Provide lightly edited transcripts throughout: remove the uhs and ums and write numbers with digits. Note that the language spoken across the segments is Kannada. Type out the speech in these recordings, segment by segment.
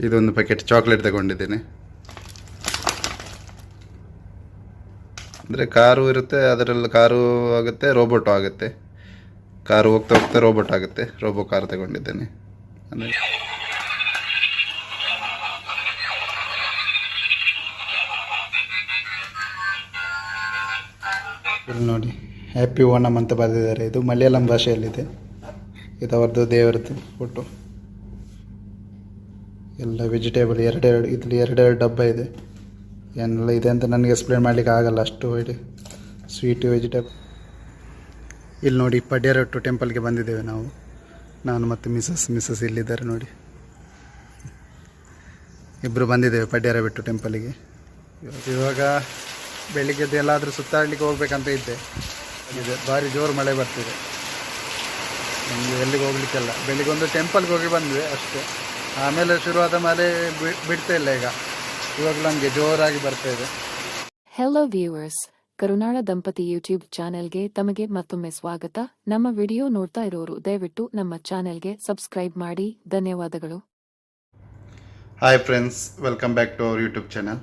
ಇದೊಂದು ಪ್ಯಾಕೆಟ್ ಚಾಕ್ಲೇಟ್ ತಗೊಂಡಿದ್ದೇನೆ. ಅಂದರೆ ಕಾರು ಇರುತ್ತೆ, ಅದರಲ್ಲಿ ಕಾರು ಆಗುತ್ತೆ, ರೋಬೋಟು ಆಗುತ್ತೆ. ಕಾರು ಹೋಗ್ತಾ ಹೋಗ್ತಾ ರೋಬೋಟ್ ಆಗುತ್ತೆ. ರೋಬೋ ಕಾರ್ ತಗೊಂಡಿದ್ದೇನೆ. ಅಂದರೆ ಇಲ್ಲಿ ನೋಡಿ, ಹ್ಯಾಪಿ ಓಣಮ್ ಅಂತ ಬರೆದಿದ್ದಾರೆ. ಇದು ಮಲಯಾಳಂ ಭಾಷೆಯಲ್ಲಿದೆ. ಇದು ಅವ್ರದ್ದು ದೇವರದ್ದು ಫೋಟೋ. ಎಲ್ಲ ವೆಜಿಟೇಬಲ್ ಎರಡೆರಡು, ಇದರಲ್ಲಿ ಎರಡೆರಡು ಡಬ್ಬ ಇದೆ. ಏನೆಲ್ಲ ಇದೆ ಅಂತ ನನಗೆ ಎಕ್ಸ್ಪ್ಲೇನ್ ಮಾಡಲಿಕ್ಕೆ ಆಗಲ್ಲ, ಅಷ್ಟು ಇದೆ ಸ್ವೀಟ್ ವೆಜಿಟೇಬಲ್. ಇಲ್ಲಿ ನೋಡಿ, ಪಡ್ಯಾರೊಟ್ಟು ಟೆಂಪಲ್ಗೆ ಬಂದಿದ್ದೇವೆ ನಾವು. ನಾನು ಮತ್ತು ಮಿಸಸ್ ಇಲ್ಲಿದ್ದಾರೆ ನೋಡಿ. ಇಬ್ಬರು ಬಂದಿದ್ದೇವೆ ಪಡ್ಯಾರಬೆಟ್ಟು ಟೆಂಪಲಿಗೆ. ಇವಾಗ ಬೆಳಿಗ್ಗೆದ್ದು ಎಲ್ಲಾದರೂ ಸುತ್ತಾಡಲಿಕ್ಕೆ ಹೋಗ್ಬೇಕಂತ ಇದ್ದೆ. ಭಾರಿ ಜೋರು ಮಳೆ ಬರ್ತಿದೆ. ನಮಗೆ ಎಲ್ಲಿಗೆ ಹೋಗ್ಲಿಕ್ಕೆಲ್ಲ. ಬೆಳಿಗ್ಗೆ ಒಂದು ಟೆಂಪಲ್ಗೆ ಹೋಗಿ ಬಂದ್ವಿ ಅಷ್ಟೇ. ಆಮೇಲೆ ಶುರುವಾದ ಮಳೆ ಬಿಡ್ತಾ ಇಲ್ಲ. ಇವಾಗ ನಮಗೆ ಜೋರಾಗಿ ಬರ್ತಾ ಇದೆ. ಹೆಲೋ ವ್ಯೂವರ್ಸ್, ಕರುನಾಳ ದಂಪತಿ ಯೂಟ್ಯೂಬ್ ಚಾನೆಲ್ಗೆ ತಮಗೆ ಮತ್ತೊಮ್ಮೆ ಸ್ವಾಗತ. ನಮ್ಮ ವಿಡಿಯೋ ನೋಡ್ತಾ ಇರೋರು ದಯವಿಟ್ಟು ನಮ್ಮ ಚಾನೆಲ್ಗೆ ಸಬ್ಸ್ಕ್ರೈಬ್ ಮಾಡಿ. ಧನ್ಯವಾದಗಳು. Hi friends, welcome back to our YouTube channel.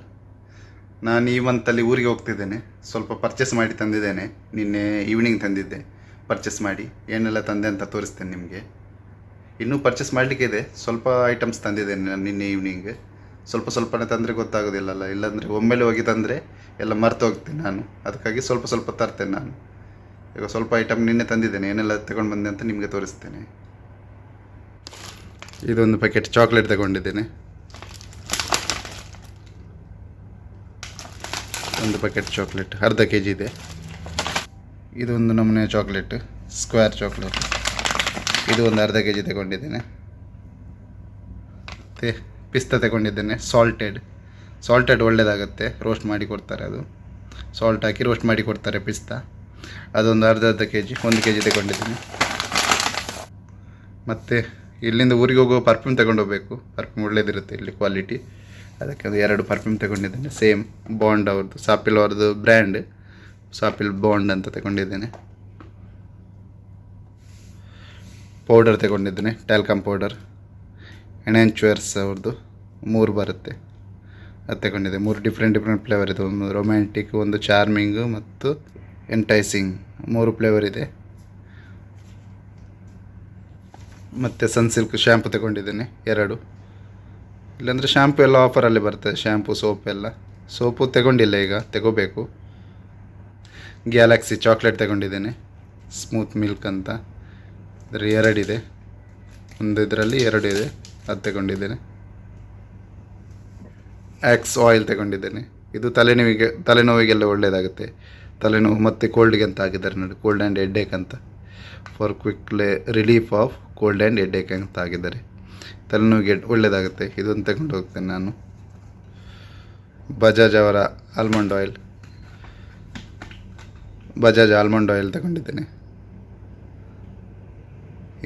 ನಾನು ಈ ಮಂತಲ್ಲಿ ಊರಿಗೆ ಹೋಗ್ತಿದ್ದೇನೆ. ಸ್ವಲ್ಪ ಪರ್ಚೇಸ್ ಮಾಡಿ ತಂದಿದ್ದೇನೆ. ನಿನ್ನೆ ಈವ್ನಿಂಗ್ ತಂದಿದ್ದೆ ಪರ್ಚೇಸ್ ಮಾಡಿ. ಏನೆಲ್ಲ ತಂದೆ ಅಂತ ತೋರಿಸ್ತೇನೆ ನಿಮಗೆ. ಇನ್ನೂ ಪರ್ಚೇಸ್ ಮಾಡಲಿಕ್ಕೆ ಇದೆ. ಸ್ವಲ್ಪ ಐಟಮ್ಸ್ ತಂದಿದ್ದೇನೆ ನಾನು ನಿನ್ನೆ ಈವ್ನಿಂಗ್. ಸ್ವಲ್ಪನೇ ತಂದರೆ ಗೊತ್ತಾಗೋದಿಲ್ಲಲ್ಲ. ಇಲ್ಲಾಂದರೆ ಒಮ್ಮೆಲೆ ಹೋಗಿ ತಂದರೆ ಎಲ್ಲ ಮರ್ತು ಹೋಗ್ತೀನಿ ನಾನು. ಅದಕ್ಕಾಗಿ ಸ್ವಲ್ಪ ತರ್ತೇನೆ ನಾನು. ಈಗ ಸ್ವಲ್ಪ ಐಟಮ್ ನಿನ್ನೆ ತಂದಿದ್ದೇನೆ. ಏನೆಲ್ಲ ತಗೊಂಡು ಬಂದೆ ಅಂತ ನಿಮಗೆ ತೋರಿಸ್ತೇನೆ. ಇದೊಂದು ಪ್ಯಾಕೆಟ್ ಚಾಕ್ಲೇಟ್ ತಗೊಂಡಿದ್ದೇನೆ. ಒಂದು ಪ್ಯಾಕೆಟ್ ಚಾಕ್ಲೇಟ್ ಅರ್ಧ kg ಇದೆ. ಇದೊಂದು ನಮೂನೆ ಚಾಕ್ಲೇಟ್, ಸ್ಕ್ವೇರ್ ಚಾಕ್ಲೇಟ್. ಇದು ಒಂದು ಅರ್ಧ kg ತಗೊಂಡಿದ್ದೇನೆ. ಮತ್ತು ಪಿಸ್ತಾ ತಗೊಂಡಿದ್ದೇನೆ. ಸಾಲ್ಟೆಡ್ ಒಳ್ಳೆಯದಾಗುತ್ತೆ. ರೋಸ್ಟ್ ಮಾಡಿ ಕೊಡ್ತಾರೆ. ಅದು ಸಾಲ್ಟ್ ಹಾಕಿ ರೋಸ್ಟ್ ಮಾಡಿ ಕೊಡ್ತಾರೆ ಪಿಸ್ತಾ. ಅದೊಂದು ಅರ್ಧ kg, 1 kg ತಗೊಂಡಿದ್ದೇನೆ. ಮತ್ತು ಇಲ್ಲಿಂದ ಊರಿಗೆ ಹೋಗೋ ಪರ್ಫ್ಯೂಮ್ ತಗೊಂಡು ಹೋಗಬೇಕು. ಪರ್ಫ್ಯೂಮ್ ಒಳ್ಳೇದಿರುತ್ತೆ ಇಲ್ಲಿ ಕ್ವಾಲಿಟಿ. ಅದಕ್ಕೆ ಒಂದು 2 ಪರ್ಫ್ಯೂಮ್ ತಗೊಂಡಿದ್ದೇನೆ. ಸೇಮ್ ಬಾಂಡ್ ಅವ್ರದ್ದು, ಸಾಪಿಲ್ ಅವ್ರದ್ದು ಬ್ರ್ಯಾಂಡ್, ಸಾಪಿಲ್ ಬಾಂಡ್ ಅಂತ ತಗೊಂಡಿದ್ದೇನೆ. ಪೌಡರ್ ತಗೊಂಡಿದ್ದೇನೆ, ಟ್ಯಾಲ್ಕಮ್ ಪೌಡರ್. ಎಣೆಂಚುವರ್ಸ್ ಅವ್ರದ್ದು 3 ಬರುತ್ತೆ, ಅದು ತಗೊಂಡಿದ್ದೆ. 3 ಡಿಫ್ರೆಂಟ್ ಫ್ಲೇವರ್ ಇದೆ. ಒಂದು ರೊಮ್ಯಾಂಟಿಕ್, ಒಂದು ಚಾರ್ಮಿಂಗು ಮತ್ತು ಎಂಟೈಸಿಂಗ್, 3 ಫ್ಲೇವರ್ ಇದೆ. ಮತ್ತು ಸನ್ಸಿಲ್ಕ್ ಶ್ಯಾಂಪು ತಗೊಂಡಿದ್ದೇನೆ 2. ಇಲ್ಲಾಂದರೆ ಶ್ಯಾಂಪು ಎಲ್ಲ ಆಫರಲ್ಲಿ ಬರ್ತದೆ. ಶ್ಯಾಂಪು, ಸೋಪ್ ಎಲ್ಲ. ಸೋಪು ತಗೊಂಡಿಲ್ಲ, ಈಗ ತಗೋಬೇಕು. ಗ್ಯಾಲಕ್ಸಿ ಚಾಕ್ಲೇಟ್ ತಗೊಂಡಿದ್ದೇನೆ, ಸ್ಮೂತ್ ಮಿಲ್ಕ್ ಅಂತ. ಇದರಲ್ಲಿ 2 ಇದೆ. ಒಂದು ಇದರಲ್ಲಿ 2 ಇದೆ, ಅದು ತಗೊಂಡಿದ್ದೇನೆ. ಆ್ಯಕ್ಸ್ ಆಯಿಲ್ ತಗೊಂಡಿದ್ದೇನೆ. ಇದು ತಲೆನೋವಿಗೆಲ್ಲ ಒಳ್ಳೆಯದಾಗುತ್ತೆ. ತಲೆನೋವು ಮತ್ತು ಕೋಲ್ಡ್ಗೆ ಅಂತ ಆಗಿದ್ದಾರೆ ನೋಡಿ, ಕೋಲ್ಡ್ ಆ್ಯಂಡ್ ಹೆಡ್ಏಕ್ ಅಂತ. For quick relief of cold and headache ಅಂತ ಆಗಿದ್ದಾರೆ. ತಲೆನೋವಿಗೆ ಒಳ್ಳೆಯದಾಗುತ್ತೆ. ಇದೊಂದು ತಗೊಂಡು ಹೋಗ್ತೇನೆ ನಾನು. ಬಜಾಜ್ ಅವರ ಆಲ್ಮಂಡ್ ಆಯಿಲ್ ತಗೊಂಡಿದ್ದೇನೆ.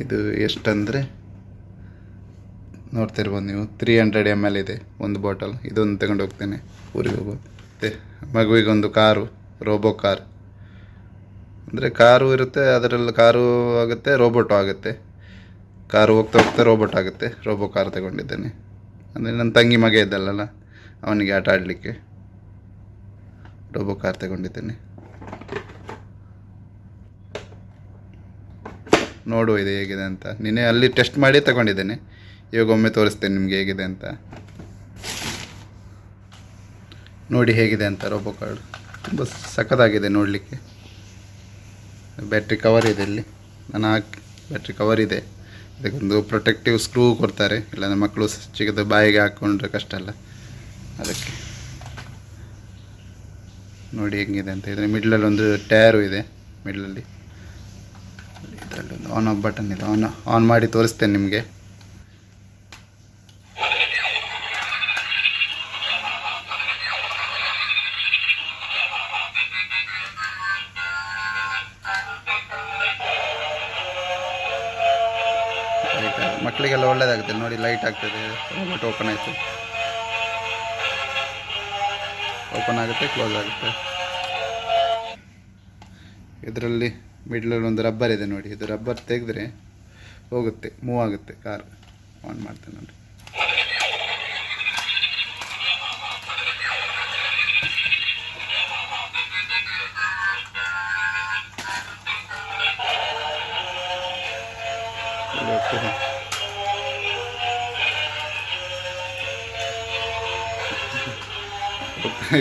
ಇದು ಎಷ್ಟಂದರೆ ನೋಡ್ತಿರ್ಬೋದು ನೀವು, 300 ml ಇದೆ ಒಂದು ಬಾಟಲ್. ಇದೊಂದು ತಗೊಂಡು ಹೋಗ್ತೇನೆ ಊರಿಗೆ ಹೋಗೋದು. ಮತ್ತು ಮಗುವಿಗೊಂದು ಕಾರು, ರೋಬೋ ಕಾರ್. ಅಂದರೆ ಕಾರು ಇರುತ್ತೆ, ಅದರಲ್ಲಿ ಕಾರು ಆಗುತ್ತೆ, ರೋಬೋಟು ಆಗುತ್ತೆ. ಕಾರು ಹೋಗ್ತಾ ಹೋಗ್ತಾ ರೋಬೋಟ್ ಆಗುತ್ತೆ. ರೋಬೋ ಕಾರ್ ತಗೊಂಡಿದ್ದೇನೆ. ಅಂದರೆ ನನ್ನ ತಂಗಿ ಮಗ ಇದ್ದಲ್ಲ, ಅವನಿಗೆ ಆಟ ಆಡಲಿಕ್ಕೆ ರೋಬೋ ಕಾರ್ ತಗೊಂಡಿದ್ದೇನೆ. ನೋಡುವ ಇದು ಹೇಗಿದೆ ಅಂತ. ನಿನ್ನೆ ಅಲ್ಲಿ ಟೆಸ್ಟ್ ಮಾಡಿ ತಗೊಂಡಿದ್ದೇನೆ. ಇವಾಗ ಒಮ್ಮೆ ತೋರಿಸ್ತೇನೆ ನಿಮಗೆ ಹೇಗಿದೆ ಅಂತ. ನೋಡಿ ಹೇಗಿದೆ ಅಂತ. ರೋಬೋ ಕಾರ್ ತುಂಬ ಸಖತ್ತಾಗಿದೆ ನೋಡಲಿಕ್ಕೆ. ಬ್ಯಾಟ್ರಿ ಕವರ್ ಇದೆ ಇಲ್ಲಿ. ಬ್ಯಾಟ್ರಿ ಕವರ್ ಇದೆ. ಅದಕ್ಕೊಂದು ಪ್ರೊಟೆಕ್ಟಿವ್ ಸ್ಕ್ರೂ ಕೊಡ್ತಾರೆ, ಇಲ್ಲಾಂದರೆ ಮಕ್ಕಳು ಚಿಕ್ಕದ ಬಾಯಿಗೆ ಹಾಕ್ಕೊಂಡ್ರೆ ಕಷ್ಟ ಅಲ್ಲ. ಅದಕ್ಕೆ ನೋಡಿ ಹೆಂಗಿದೆ ಅಂತ. ಇದರ ಮಿಡ್ಲಲ್ಲಿ ಒಂದು ಟೈರು ಇದೆ. ಮಿಡ್ಲಲ್ಲಿ ಇದರಲ್ಲಿ ಒಂದು ಆನ್ ಆಫ್ ಬಟನ್ ಇದೆ. ಆನ್ ಮಾಡಿ ತೋರಿಸ್ತೇನೆ ನಿಮಗೆ. ಮಕ್ಕಳಿಗೆಲ್ಲ ಒಳ್ಳೆಯದಾಗುತ್ತೆ ನೋಡಿ. ಲೈಟ್ ಆಗ್ತದೆ, ರೋಬೋಟ್ ಓಪನ್ ಆಯಿತು, ಓಪನ್ ಆಗುತ್ತೆ, ಕ್ಲೋಸ್ ಆಗುತ್ತೆ. ಇದರಲ್ಲಿ ಮಿಡ್ಲಲ್ಲಿ ಒಂದು ರಬ್ಬರ್ ಇದೆ ನೋಡಿ. ಇದು ರಬ್ಬರ್ ತೆಗೆದ್ರೆ ಹೋಗುತ್ತೆ, ಮೂವ್ ಆಗುತ್ತೆ ಕಾರ್. ಆನ್ ಮಾಡ್ತೇನೆ ನೋಡಿ.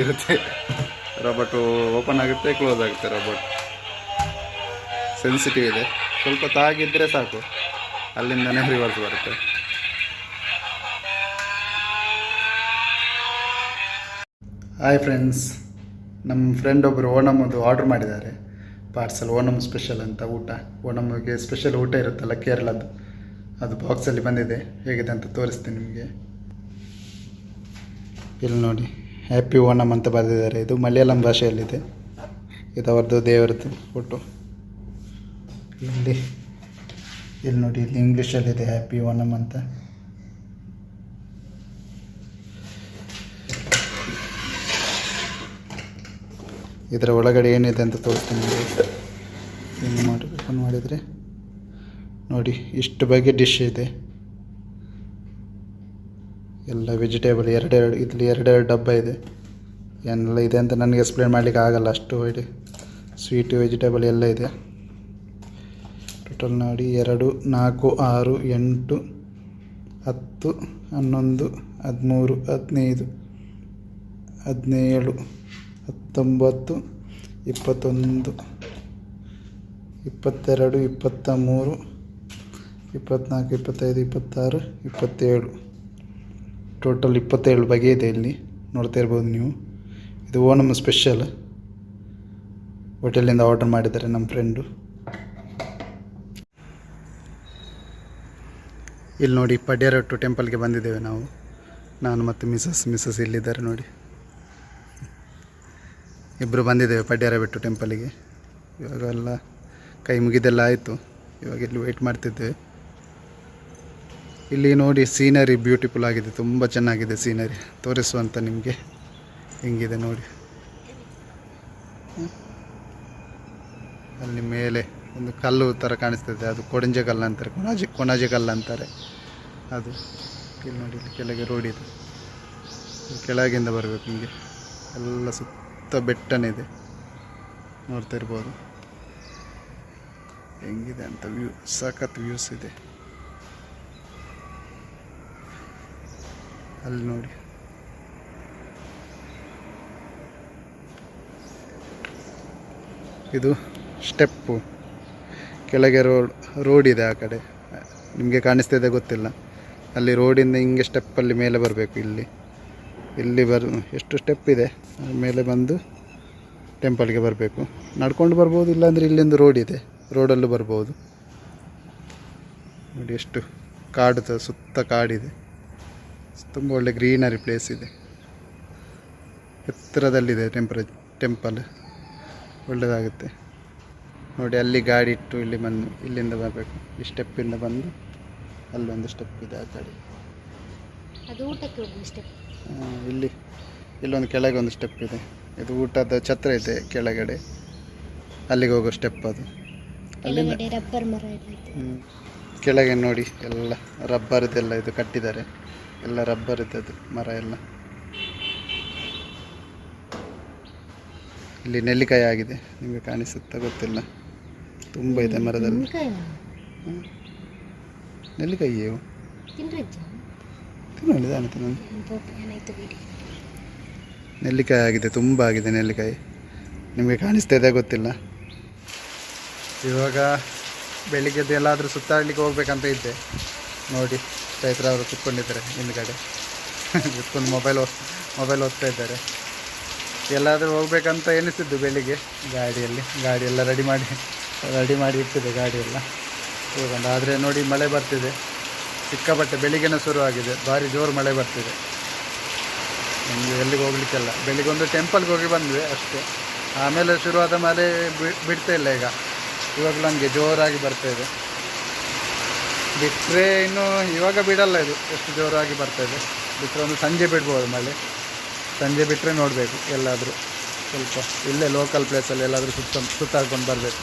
ಇರುತ್ತೆ. ರಾಬರ್ಟು ಓಪನ್ ಆಗುತ್ತೆ, ಕ್ಲೋಸ್ ಆಗುತ್ತೆ. ರಾಬರ್ಟ್ ಸೆನ್ಸಿಟಿವ್ ಇದೆ, ಸ್ವಲ್ಪ ತಾಗಿದ್ರೆ ಸಾಕು, ಅಲ್ಲಿಂದನೇ ರಿವರ್ಸ್ ಬರುತ್ತೆ. ಹಾಯ್ ಫ್ರೆಂಡ್ಸ್, ನಮ್ಮ ಫ್ರೆಂಡ್ ಒಬ್ಬರು ಓಣಮ್ಮದು ಆರ್ಡ್ರ್ ಮಾಡಿದ್ದಾರೆ ಪಾರ್ಸಲ್. ಓಣಮ್ ಸ್ಪೆಷಲ್ ಅಂತ ಊಟ, ಓಣಮ್ಗೆ ಸ್ಪೆಷಲ್ ಊಟ ಇರುತ್ತಲ್ಲ ಕೇರಳದ್ದು, ಅದು ಬಾಕ್ಸಲ್ಲಿ ಬಂದಿದೆ. ಹೇಗಿದೆ ಅಂತ ತೋರಿಸ್ತೀನಿ ನಿಮಗೆ. ಇಲ್ಲಿ ನೋಡಿ, ಹ್ಯಾಪಿ ಓಣಮ್ ಅಂತ ಬರೆದಿದ್ದಾರೆ. ಇದು ಮಲಯಾಳಂ ಭಾಷೆಯಲ್ಲಿದೆ. ಇದು ಅವ್ರದ್ದು ದೇವರದ್ದು ಫೋಟೋ. ಇಲ್ಲಿ ನೋಡಿ, ಇಲ್ಲಿ ಇಂಗ್ಲೀಷಲ್ಲಿದೆ ಹ್ಯಾಪಿ ಓಣಮ್ ಅಂತ. ಇದರ ಒಳಗಡೆ ಏನಿದೆ ಅಂತ ತೋರಿಸ್ತೀನಿ ನಿಮಗೆ. ಏನು ಮಾಡಿ ಓಪನ್ ಮಾಡಿದರೆ ನೋಡಿ, ಇಷ್ಟು ಬಗೆ ಡಿಶ್ ಇದೆ. ಎಲ್ಲ ವೆಜಿಟೇಬಲ್ ಎರಡೆರಡು, ಇಲ್ಲಿ ಎರಡೆರಡು ಡಬ್ಬ ಇದೆ. ಏನೆಲ್ಲ ಇದೆ ಅಂತ ನನಗೆ ಎಕ್ಸ್ಪ್ಲೇನ್ ಮಾಡಲಿಕ್ಕೆ ಆಗಲ್ಲ, ಅಷ್ಟು ಇದೆ. ಸ್ವೀಟು ವೆಜಿಟೇಬಲ್ ಎಲ್ಲ ಇದೆ. ಟೋಟಲ್ ನೋಡಿ, 2, 4, 6, 8, 10, 11, 13, 15, 17, 19, 21, 22, 23, 24, 25, 26, 27. ಟೋಟಲ್ 27 ಬಗೆ ಇದೆ ಇಲ್ಲಿ, ನೋಡ್ತಾ ಇರ್ಬೋದು ನೀವು. ಇದು ಓಣಮ್ ಸ್ಪೆಷಲ್, ಹೋಟೆಲಿಂದ ಆರ್ಡರ್ ಮಾಡಿದ್ದಾರೆ ನಮ್ಮ ಫ್ರೆಂಡು. ಇಲ್ಲಿ ನೋಡಿ, ಪಡ್ಯಾರಟ್ಟು ಟೆಂಪಲ್ಗೆ ಬಂದಿದ್ದೇವೆ ನಾವು, ನಾನು ಮತ್ತು ಮಿಸಸ್ ಇಲ್ಲಿದ್ದಾರೆ ನೋಡಿ. ಇಬ್ಬರು ಬಂದಿದ್ದೇವೆ ಪಡ್ಯಾರಬೆಟ್ಟು ಟೆಂಪಲಿಗೆ. ಇವಾಗೆಲ್ಲ ಕೈ ಮುಗಿದೆಲ್ಲ ಆಯಿತು, ಇವಾಗ ಇಲ್ಲಿ ವೆಯ್ಟ್ ಮಾಡ್ತಿದ್ದೇವೆ. ಇಲ್ಲಿ ನೋಡಿ, ಸೀನರಿ ಬ್ಯೂಟಿಫುಲ್ ಆಗಿದೆ, ತುಂಬ ಚೆನ್ನಾಗಿದೆ ಸೀನರಿ. ತೋರಿಸುವಂತ ನಿಮಗೆ ಹೆಂಗಿದೆ ನೋಡಿ. ಅಲ್ಲಿ ಮೇಲೆ ಒಂದು ಕಲ್ಲು ಥರ ಕಾಣಿಸ್ತದೆ, ಅದು ಕೊಣಜೆ ಕಲ್ಲು ಅಂತಾರೆ, ಕೊಣಾಜೆ ಕಲ್ಲು ಅಂತಾರೆ ಅದು. ಇಲ್ಲಿ ನೋಡಿ, ಇಲ್ಲಿ ಕೆಳಗೆ ರೋಡ್ ಇದೆ, ಕೆಳಗಿಂದ ಬರಬೇಕು ನಿಮಗೆ. ಎಲ್ಲ ಸುತ್ತ ಬೆಟ್ಟನೇ ಇದೆ, ನೋಡ್ತಾ ಇರ್ಬೋದು ಹೆಂಗಿದೆ ಅಂತ. ವ್ಯೂ ಸಖತ್ ವ್ಯೂಸ್ ಇದೆ. ಅಲ್ಲಿ ನೋಡಿ, ಇದು ಸ್ಟೆಪ್ಪು, ಕೆಳಗೆ ರೋಡ್ ಇದೆ. ಆ ಕಡೆ ನಿಮಗೆ ಕಾಣಿಸ್ತಿದೆ ಗೊತ್ತಿಲ್ಲ, ಅಲ್ಲಿ ರೋಡಿಂದ ಹಿಂಗೆ ಸ್ಟೆಪ್ಪಲ್ಲಿ ಮೇಲೆ ಬರಬೇಕು. ಇಲ್ಲಿ ಎಷ್ಟು ಸ್ಟೆಪ್ ಇದೆ, ಮೇಲೆ ಬಂದು ಟೆಂಪಲ್ಗೆ ಬರಬೇಕು. ನಡ್ಕೊಂಡು ಬರ್ಬೋದು, ಇಲ್ಲಾಂದರೆ ಇಲ್ಲಿಂದ ರೋಡ್ ಇದೆ, ರೋಡಲ್ಲೂ ಬರ್ಬೋದು. ನೋಡಿ, ಎಷ್ಟು ಕಾಡು, ಸುತ್ತ ಕಾಡಿದೆ, ತುಂಬ ಒಳ್ಳೆ ಗ್ರೀನರಿ ಪ್ಲೇಸ್ ಇದೆ. ಎತ್ತರದಲ್ಲಿದೆ ಟೆಂಪಲ್, ಒಳ್ಳೆಯದಾಗುತ್ತೆ ನೋಡಿ. ಅಲ್ಲಿ ಗಾಡಿ ಇಟ್ಟು ಇಲ್ಲಿ ಬಂದು ಇಲ್ಲಿಂದ ಬರಬೇಕು, ಈ ಸ್ಟೆಪ್ಪಿಂದ ಬಂದು ಅಲ್ಲೊಂದು ಸ್ಟೆಪ್ ಇದೆ ಆ ಕಡೆ. ಅದು ಊಟಕ್ಕೆ ಹೋಗುವ ಸ್ಟೆಪ್. ಇಲ್ಲೊಂದು ಕೆಳಗೆ ಒಂದು ಸ್ಟೆಪ್ ಇದೆ. ಇದು ಊಟದ ಛತ್ರ ಇದೆ ಕೆಳಗಡೆ, ಅಲ್ಲಿಗೆ ಹೋಗೋ ಸ್ಟೆಪ್ ಅದು. ಕೆಳಗಡೆ ರಬ್ಬರ್ ಮರ ಎಲ್ಲ ಇದೆ. ಕೆಳಗೆ ನೋಡಿ, ಎಲ್ಲ ರಬ್ಬರ್ದೆಲ್ಲ ಇದು ಕಟ್ಟಿದ್ದಾರೆ, ಎಲ್ಲ ರಬ್ಬರ್ ಇದ್ದದ್ದು ಮರ ಎಲ್ಲ. ಇಲ್ಲಿ ನೆಲ್ಲಿಕಾಯಿ ಆಗಿದೆ, ನಿಮಗೆ ಕಾಣಿಸುತ್ತಾ ಗೊತ್ತಿಲ್ಲ, ತುಂಬ ಇದೆ ಮರದಲ್ಲಿ ನೆಲ್ಲಿಕಾಯಿ. ನೆಲ್ಲಿಕಾಯಿ ಆಗಿದೆ, ತುಂಬ ಆಗಿದೆ ನೆಲ್ಲಿಕಾಯಿ, ನಿಮಗೆ ಕಾಣಿಸ್ತಾ ಇದೆ ಗೊತ್ತಿಲ್ಲ. ಇವಾಗ ಬೆಳಿಗ್ಗೆದ್ದು ಎಲ್ಲಾದರೂ ಸುತ್ತಾಡಲಿಕ್ಕೆ ಹೋಗ್ಬೇಕಂತ ಇದ್ದೆ ನೋಡಿ. ಚೈತ್ರ ಅವರು ಕುತ್ಕೊಂಡಿದ್ದಾರೆ ಹಿಂದ್ಗಡೆ, ಕುತ್ಕೊಂಡು ಮೊಬೈಲ್ ಓದ್ತಾ ಇದ್ದಾರೆ. ಎಲ್ಲಾದರೂ ಹೋಗ್ಬೇಕಂತ ಎನಿಸಿದ್ದು ಬೆಳಿಗ್ಗೆ, ಗಾಡಿ ಎಲ್ಲ ರೆಡಿ ಮಾಡಿ ಇಟ್ಟಿದೆ ಗಾಡಿಯೆಲ್ಲ ಹೋಗೋಣ. ಆದರೆ ನೋಡಿ, ಮಳೆ ಬರ್ತಿದೆ ಸಿಕ್ಕಾಪಟ್ಟೆ, ಬೆಳಿಗ್ಗೆನೇ ಶುರುವಾಗಿದೆ, ಭಾರಿ ಜೋರು ಮಳೆ ಬರ್ತಿದೆ. ನಮಗೆ ಎಲ್ಲಿಗೆ ಹೋಗ್ಲಿಕ್ಕೆಲ್ಲ. ಬೆಳಿಗ್ಗೆ ಒಂದು ಟೆಂಪಲ್ಗೆ ಹೋಗಿ ಬಂದ್ವಿ ಅಷ್ಟೇ, ಆಮೇಲೆ ಶುರುವಾದ ಮಳೆ ಬಿಡ್ತಾ ಇಲ್ಲ. ಇವಾಗಲೂ ಹಂಗೆ ಜೋರಾಗಿ ಬರ್ತಾಯಿದೆ. ಬಿಟ್ಟರೆ ಇನ್ನು ಇವಾಗ ಬಿಡಲ್ಲ, ಇದು ಎಷ್ಟು ಜೋರಾಗಿ ಬರ್ತಾಯಿದೆ. ಬಿಟ್ಟರೆ ಒಂದು ಸಂಜೆ ಬಿಡ್ಬೋದು ಮಳೆ, ಸಂಜೆ ಬಿಟ್ಟರೆ ನೋಡಬೇಕು ಎಲ್ಲಾದರೂ ಸ್ವಲ್ಪ ಇಲ್ಲೇ ಲೋಕಲ್ ಪ್ಲೇಸಲ್ಲಿ ಎಲ್ಲಾದರೂ ಸುತ್ತಾಡ್ಕೊಂಡು ಬರಬೇಕು.